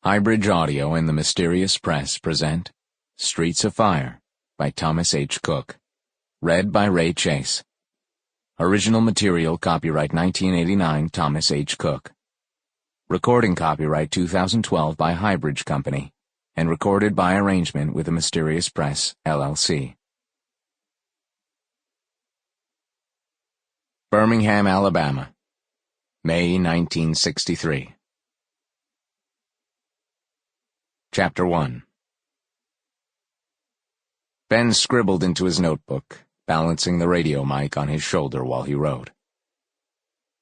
Highbridge Audio and the Mysterious Press present Streets of Fire by Thomas H. Cook. Read by Ray Chase. Original material copyright 1989 Thomas H. Cook. Recording copyright 2012 by Highbridge Company and recorded by arrangement with the Mysterious Press, LLC. Birmingham, Alabama, May 1963. Chapter 1. Ben scribbled into his notebook, balancing the radio mic on his shoulder while he wrote.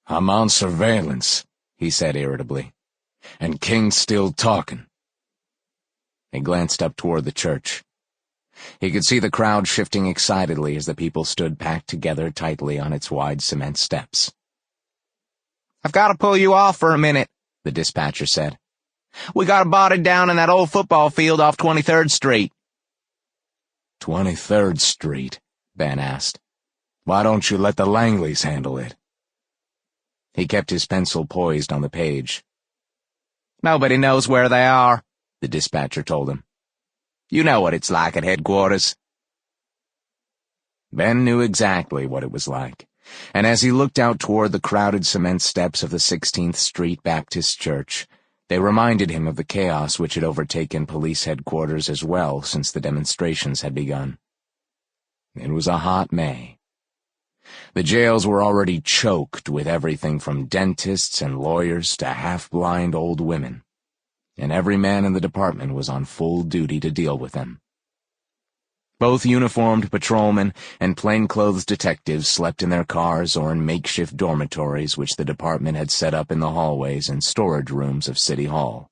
"I'm on surveillance," he said irritably, "and King's still talking." He glanced up toward the church. He could see the crowd shifting excitedly as the people stood packed together tightly on its wide cement steps. "I've got to pull you off for a minute," the dispatcher said. "We got a body down in that old football field off 23rd Street. 23rd Street, Ben asked. "Why don't you let the Langleys handle it?" He kept his pencil poised on the page. "Nobody knows where they are," the dispatcher told him. "You know what it's like at headquarters." Ben knew exactly what it was like, and as he looked out toward the crowded cement steps of the 16th Street Baptist Church, they reminded him of the chaos which had overtaken police headquarters as well since the demonstrations had begun. It was a hot May. The jails were already choked with everything from dentists and lawyers to half-blind old women, and every man in the department was on full duty to deal with them. Both uniformed patrolmen and plainclothes detectives slept in their cars or in makeshift dormitories which the department had set up in the hallways and storage rooms of City Hall.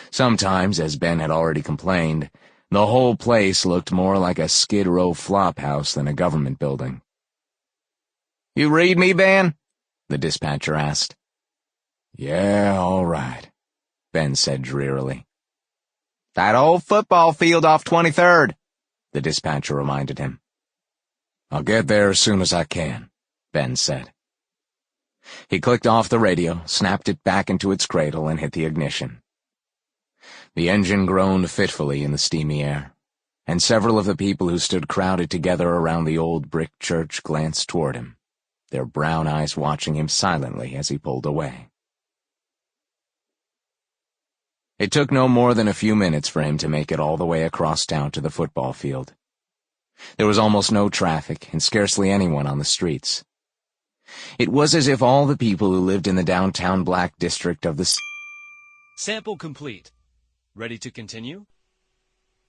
Sometimes, as Ben had already complained, the whole place looked more like a Skid Row flophouse than a government building. "You read me, Ben?" the dispatcher asked. "Yeah, all right," Ben said drearily. "That old football field off 23rd, the dispatcher reminded him. "I'll get there as soon as I can," Ben said. He clicked off the radio, snapped it back into its cradle, and hit the ignition. The engine groaned fitfully in the steamy air, and several of the people who stood crowded together around the old brick church glanced toward him, their brown eyes watching him silently as he pulled away. It took no more than a few minutes for him to make it all the way across town to the football field. There was almost no traffic and scarcely anyone on the streets. It was as if all the people who lived in the downtown black district of the Sample complete. Ready to continue?